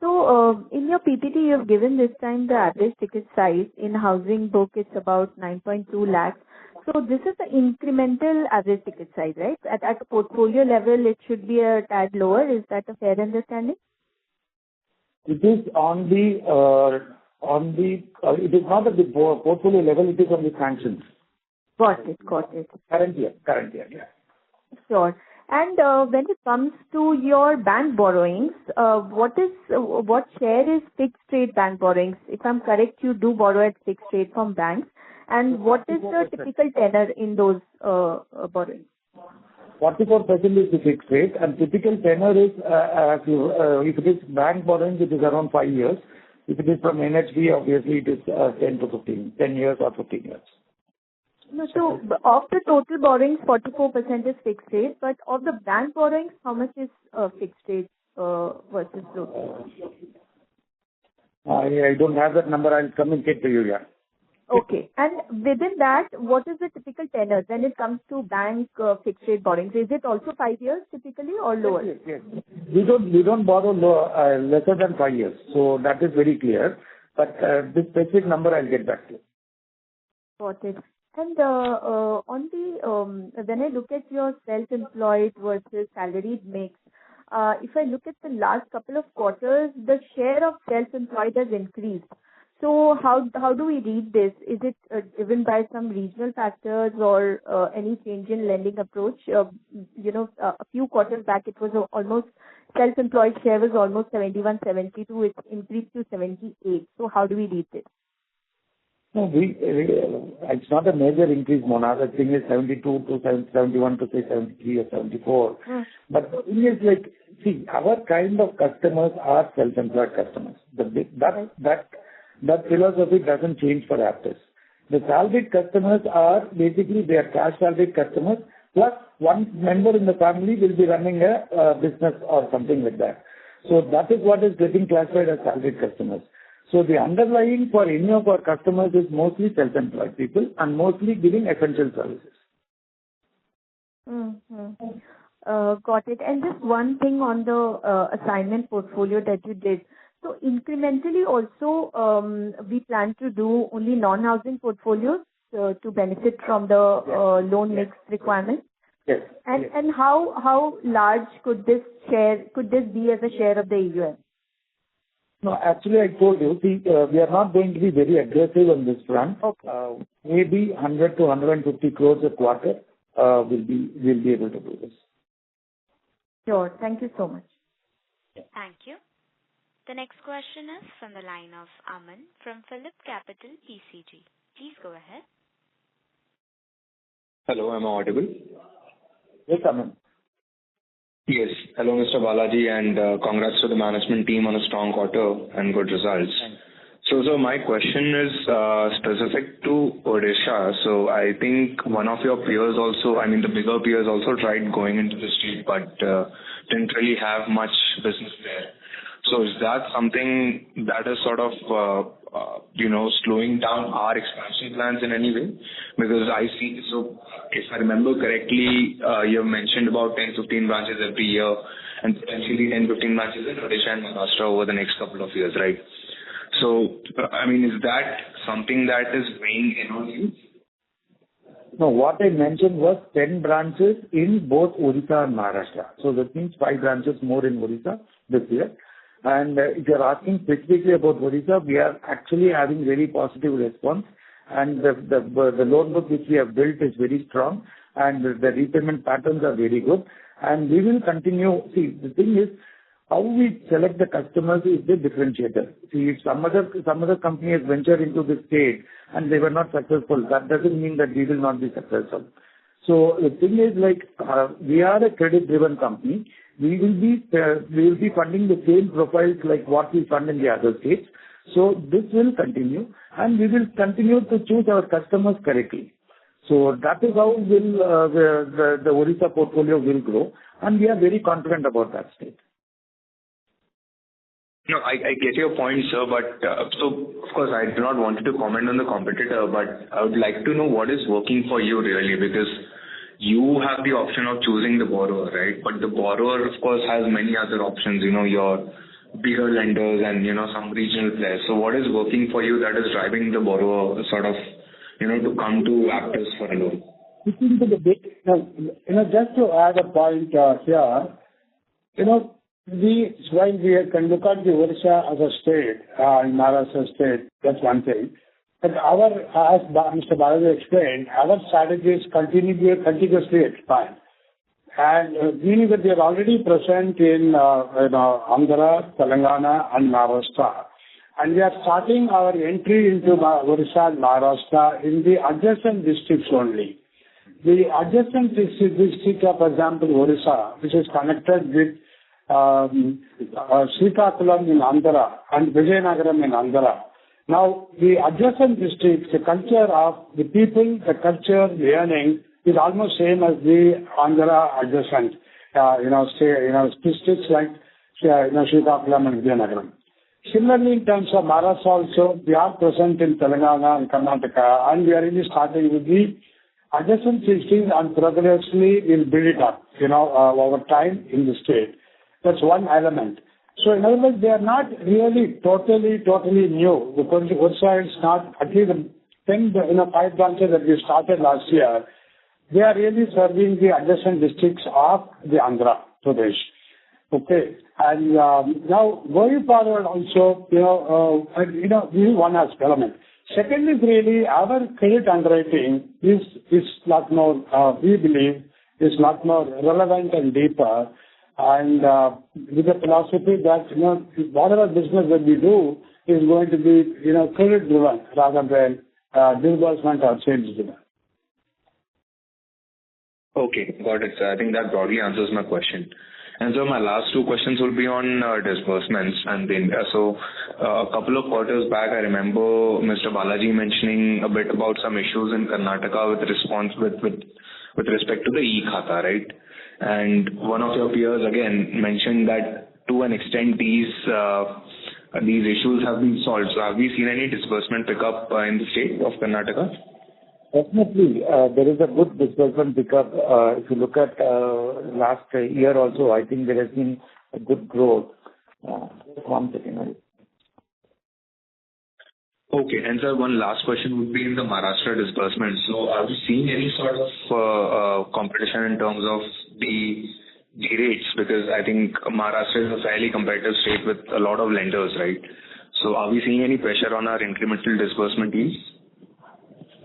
So, in your PPT, you have given this time the average ticket size in housing book, it's about 9.2 lakhs. So this is the incremental average ticket size, right? At a portfolio level, it should be a tad lower. Is that a fair understanding? It is it is not at the portfolio level, it is on the sanctions. Got it. Current year, yeah. Sure. And when it comes to your bank borrowings, what share is fixed rate bank borrowings? If I'm correct, you do borrow at fixed rate from banks. And what is the typical tenor in those borrowings? 44% is the fixed rate, and typical tenor is, if it is bank borrowing, it is around 5 years. If it is from NHB, obviously it is 10 years or 15 years. No, so of the total borrowings, 44% is fixed rate, but of the bank borrowings, how much is fixed rate versus floating? I don't have that number. I'll communicate to you, yeah. Okay. And within that, what is the typical tenor when it comes to bank fixed rate borrowings? Is it also 5 years typically or lower? Yes. We don't borrow lesser than 5 years, so that is very clear. But this specific number, I'll get back to you. Got it. And on the when I look at your self-employed versus salaried mix, if I look at the last couple of quarters, the share of self-employed has increased. So how do we read this? Is it driven by some regional factors or any change in lending approach? A few quarters back, it was almost self-employed share was almost 71, 72. It increased to 78. So how do we read this? No, it's not a major increase, Mona. The thing is 72 to 71 to say 73 or 74. But the thing is our kind of customers are self-employed customers. That philosophy doesn't change for Aptus. The salaried customers are basically they are cash salaried customers, plus one member in the family will be running a business or something like that. So that is what is getting classified as salaried customers. So the underlying for any of our customers is mostly self-employed people and mostly giving essential services. Got it. And just one thing on the assignment portfolio that you did. So incrementally also, we plan to do only non-housing portfolios to benefit from the loan mix requirements. Yes. And how large could this be as a share of the AUM? No, actually, I told you, we are not going to be very aggressive on this front. Okay. Maybe 100 to 150 crores a quarter, we'll be able to do this. Sure. Thank you so much. Thank you. The next question is from the line of Aman from Phillip Capital PCG. Please go ahead. Hello, am I audible? Yes, Aman. Yes. Hello, Mr. Balaji, and congrats to the management team on a strong quarter and good results. Thanks. So my question is specific to Odisha. So I think one of your peers also, the bigger peers also tried going into the state, but didn't really have much business there. So is that something that is sort of, slowing down our expansion plans in any way? Because I see, so if I remember correctly, you have mentioned about 10-15 branches every year and potentially 10-15 branches in Odisha and Maharashtra over the next couple of years, right? So, is that something that is weighing in on you? No, what I mentioned was 10 branches in both Odisha and Maharashtra. So that means 5 branches more in Odisha this year. And if you're asking specifically about Odisha, we are actually having very positive response. And the loan book which we have built is very strong and the repayment patterns are very good. And we will continue. See, the thing is, how we select the customers is the differentiator. See, if some other company has ventured into the state and they were not successful, that doesn't mean that we will not be successful. So the thing is we are a credit-driven company. We will be funding the same profiles like what we fund in the other states. So this will continue, and we will continue to choose our customers correctly. So that is how the Odisha portfolio will grow, and we are very confident about that state. No, I get your point, sir, but so of course, I do not want you to comment on the competitor, but I would like to know what is working for you really, because you have the option of choosing the borrower, right? But the borrower, of course, has many other options, your bigger lenders and, some regional players. So what is working for you that is driving the borrower sort of, to come to Aptus for a loan? Looking to the bit, just to add a point here, while we can look at the Odisha as a state, in Maharashtra state, that's one thing. But as Mr. Balaji explained, our strategies continuously expand. And meaning that we are already present in Andhra, Telangana, and Maharashtra. And we are starting our entry into Odisha and Maharashtra in the adjacent districts only. The adjacent district of, for example, Odisha, which is connected with Srikakulam in Andhra and Vijayanagaram in Andhra. Now, the adjacent districts, the culture of the people, the culture, the earning is almost same as the Andhra adjacent, districts like, Srikakulam and Vijayanagaram. Similarly, in terms of Maharashtra also, we are present in Telangana and Karnataka, and we are really starting with the adjacent districts and progressively will build it up, over time in the state. That's one element. So in other words, they are not really totally new. Because Odisha is not, at least the 5 branches that we started last year, they are really serving the adjacent districts of the Andhra Pradesh. Okay. And now going forward also, this is one element. Second is really our credit underwriting is lot more, we believe, is lot more relevant and deeper. And with the philosophy that, whatever business that we do is going to be, credit driven rather than disbursement or sales driven. Okay, got it, sir. I think that broadly answers my question. And so my last 2 questions will be on disbursements and then a couple of quarters back, I remember Mr. Balaji mentioning a bit about some issues in Karnataka with respect to the e-Khata, right? And one of your peers again mentioned that to an extent these issues have been solved. So have we seen any disbursement pickup in the state of Karnataka? Definitely, there is a good disbursement pickup. If you look at last year also, I think there has been a good growth. One second. Okay, and sir, one last question would be in the Maharashtra disbursement. So are we seeing any sort of competition in terms of the rates? Because I think Maharashtra is a fairly competitive state with a lot of lenders, right? So are we seeing any pressure on our incremental disbursement yields?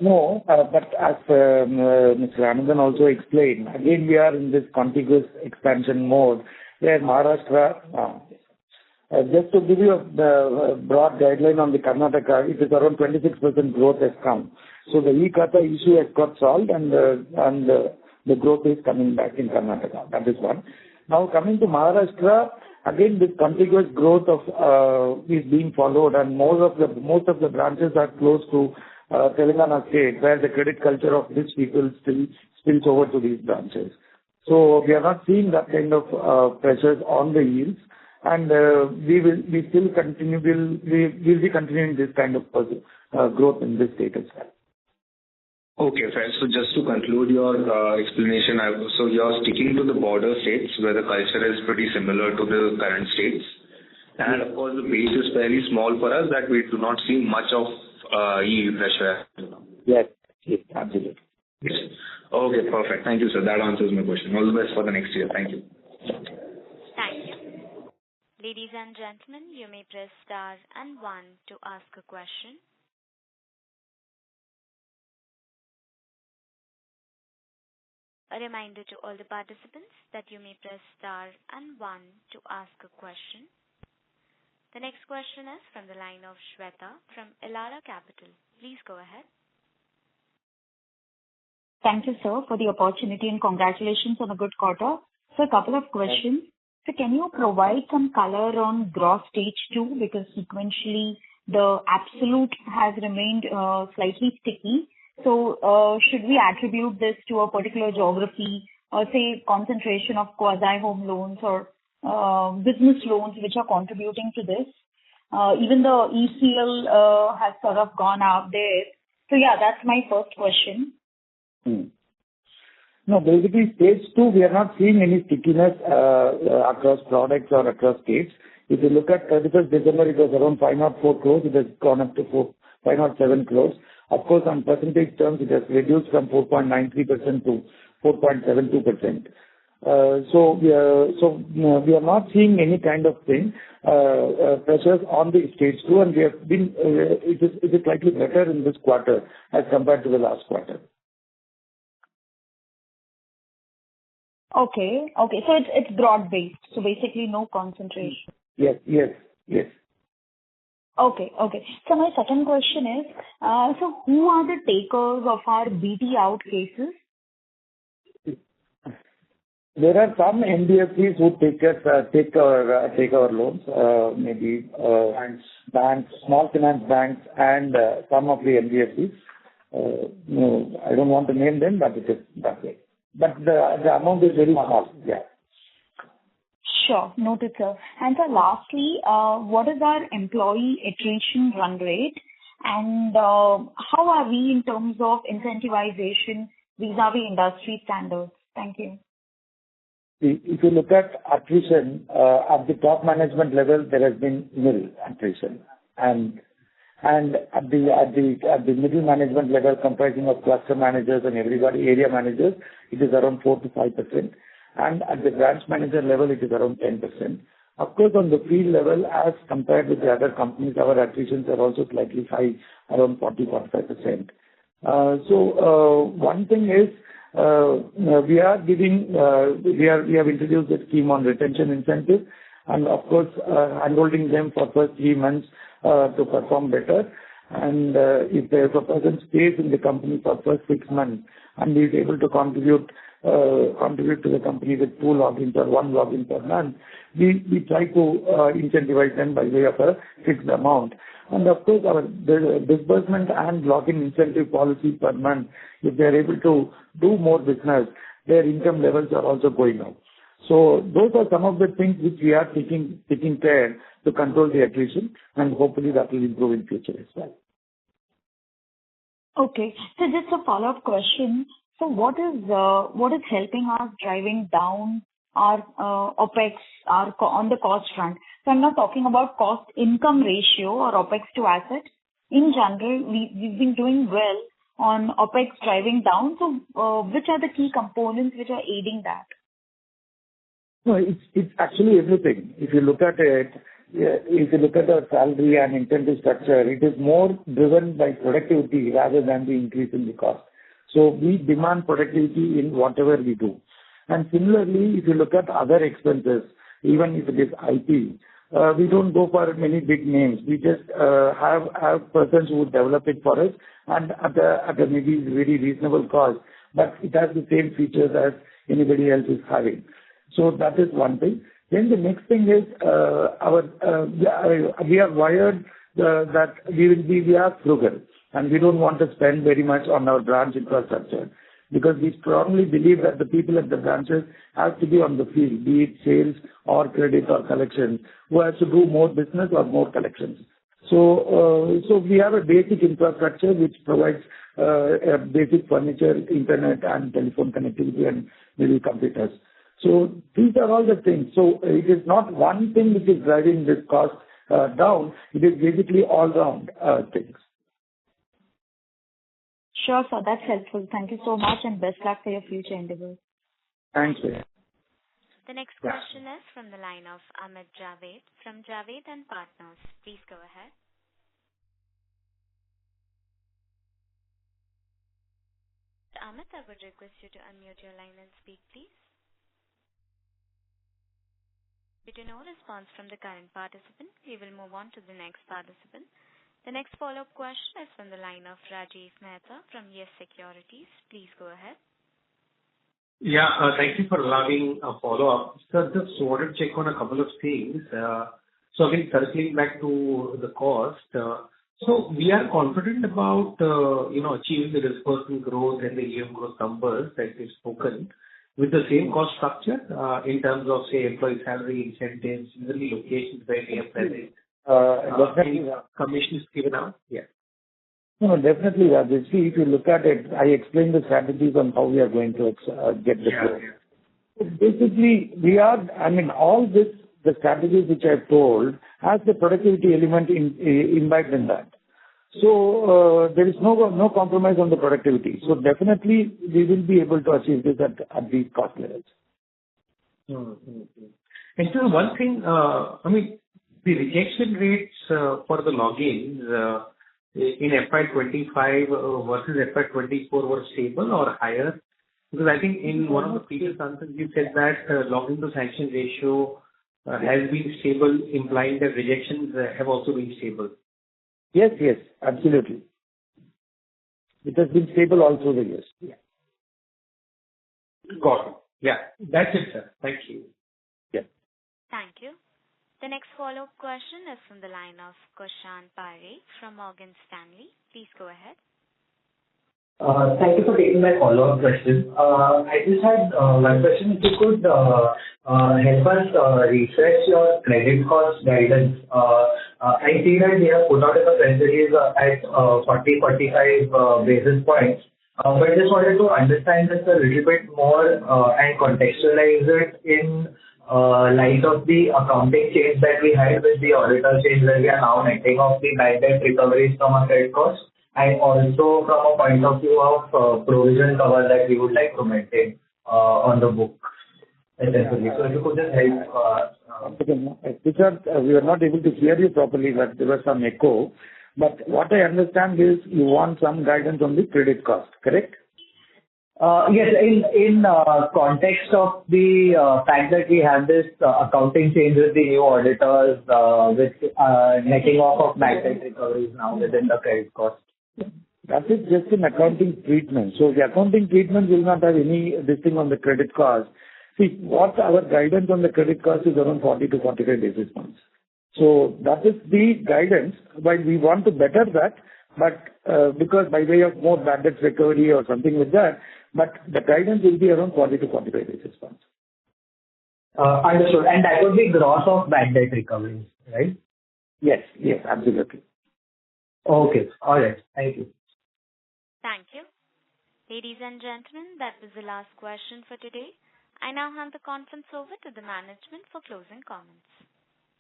No, but as Mr. Anandan also explained, again we are in this contiguous expansion mode where Maharashtra, just to give you a broad guideline on the Karnataka, it is around 26% growth has come. So the e-Khata issue has got solved and the growth is coming back in Karnataka. That is one. Now coming to Maharashtra, again this contiguous growth is being followed, and most of the branches are close to Telangana state, where the credit culture of these people still spills over to these branches. So we are not seeing that kind of pressures on the yields, and we'll be continuing this kind of growth in this state as well. Okay, fair. So just to conclude your explanation, so you're sticking to the border states where the culture is pretty similar to the current states, and of course the base is fairly small for us that we do not see much of yield pressure. Yes, absolutely. Yes. Okay, perfect. Thank you, sir. That answers my question. All the best for the next year. Thank you. Thank you. Ladies and gentlemen, you may press star and 1 to ask a question. A reminder to all the participants that you may press star and 1 to ask a question. The next question is from the line of Shweta from Elara Capital. Please go ahead. Thank you, sir, for the opportunity and congratulations on a good quarter. So a couple of questions. So can you provide some color on gross stage 2, because sequentially the absolute has remained slightly sticky. So should we attribute this to a particular geography or say concentration of quasi-home loans, or business loans which are contributing to this. Even the ECL has sort of gone out there. So yeah, that's my first question. No, basically stage 2, we are not seeing any stickiness across products or across states. If you look at 31st December, it was around 504 crores. It has gone up to 507 crores. Of course, on percentage terms, it has reduced from 4.93% to 4.72%. So we are not seeing any kind of thing, pressures on the stage 2, and we have been, it is slightly better in this quarter as compared to the last quarter. Okay. So it's broad-based. So basically no concentration. Yes. Okay. So my second question is, so who are the takers of our BT out cases? There are some NBFCs who take our loans, maybe banks, small finance banks, and some of the NBFCs. No, I don't want to name them, but it is that way. But the amount is very small. Yeah. Sure. Noted, sir. And so lastly, what is our employee attrition run rate, and how are we in terms of incentivization vis-a-vis industry standards? Thank you. If you look at attrition, at the top management level, there has been nil attrition. And at the middle management level, comprising of cluster managers and everybody, area managers, it is around 4 to 5%. And at the branch manager level, it is around 10%. Of course, on the field level, as compared with the other companies, our attritions are also slightly high, around 40-45%. So one thing is, we have introduced a scheme on retention incentive, and of course, handholding them for first 3 months to perform better. And if there's a person stays in the company for first 6 months and is able to contribute to the company with 2 logins or 1 login per month, we try to incentivize them by way of a fixed amount. And of course, our disbursement and login incentive policy per month, if they are able to do more business, their income levels are also going up. So those are some of the things which we are taking care to control the attrition, and hopefully that will improve in future as well. Okay. So just a follow-up question. So what is helping us driving down our OPEX on the cost front? So I'm not talking about cost income ratio or OPEX to asset. In general, we've been doing well on OPEX driving down. So which are the key components which are aiding that? No, it's actually everything. If you look at it, if you look at our salary and incentive structure, it is more driven by productivity rather than the increase in the cost. So we demand productivity in whatever we do. And similarly, if you look at other expenses, even if it is IT, we don't go for many big names. We just have persons who develop it for us, and at a maybe very reasonable cost, but it has the same features as anybody else is having. So that is one thing. Then the next thing is we are wired that we are frugal, and we don't want to spend very much on our branch infrastructure, because we strongly believe that the people at the branches have to be on the field, be it sales or credit or collections, who has to do more business or more collections. So we have a basic infrastructure which provides basic furniture, internet and telephone connectivity and maybe computers. So these are all the things. So it is not one thing which is driving this cost down. It is basically all round things. Sure, sir. That's helpful. Thank you so much, and best luck for your future endeavors. Thank you. The next question is from the line of Amit Javed from Javed and Partners. Please go ahead. Amit, I would request you to unmute your line and speak, please. Due to no response from the current participant, we will move on to the next participant. The next follow-up question is from the line of Rajiv Mehta from Yes Securities. Please go ahead. Yeah, thank you for allowing a follow-up. Sir, just wanted to check on a couple of things. So again, circling back to the cost, so we are confident about achieving the disbursement growth and the AUM growth numbers that we've spoken. with the same cost structure in terms of, say, employee salary, incentives, similarly locations where we are present? Definitely. Commission is given out? Yeah. No, definitely, Rajesh. See, if you look at it, I explained the strategies on how we are going to get the growth. So basically, all this, the strategies which I've told, has the productivity element imbibed in that. So there is no compromise on the productivity. So definitely, we will be able to achieve this at these cost levels. And so one thing, the rejection rates for the logins in FY25 versus FY24 were stable or higher? Because I think in one of the previous answers you said that login to sanction ratio has been stable, implying that rejections have also been stable. Yes, absolutely. It has been stable all through the years. Yeah. Got it. Yeah, that's it, sir. Thank you. Yeah. Thank you. The next follow-up question is from the line of Kushan Parekh from Morgan Stanley. Please go ahead. Thank you for taking my follow-up question. I just had one question. If you could help us refresh your credit cost guidance. I see that we have put out a press release at 40-45 basis points. But I just wanted to understand this a little bit more and contextualize it in light of the accounting change that we had with the auditor change, where we are now netting off the bad debt recoveries from our credit cost, and also from a point of view of provision cover that we would like to maintain on the book, essentially. So if you could just help. Richard, we were not able to hear you properly, but there was some echo. But what I understand is you want some guidance on the credit cost, correct? Yes, in context of the fact that we have this accounting change with the new auditors, with netting off of bad debt recoveries now within the credit cost. That is just an accounting treatment. So the accounting treatment will not have any listing on the credit cost. See, what our guidance on the credit cost is around 40 to 45 basis points. So that is the guidance, but we want to better that, but because by way of more bad debt recovery or something like that, but the guidance will be around 40 to 45 basis points. Understood. And that would be gross of bad debt recoveries, right? Yes, absolutely. Okay, all right. Thank you. Thank you. Ladies and gentlemen, that was the last question for today. I now hand the conference over to the management for closing comments.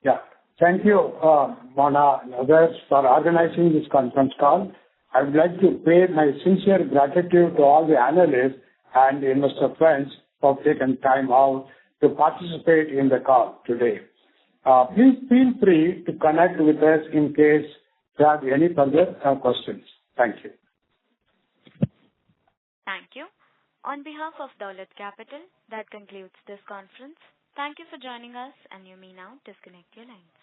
Yeah. Thank you, Mona and others, for organizing this conference call. I would like to pay my sincere gratitude to all the analysts and investor friends who have taken time out to participate in the call today. Please feel free to connect with us in case you have any further questions. Thank you. Thank you. On behalf of Dolat Capital, that concludes this conference. Thank you for joining us, and you may now disconnect your lines.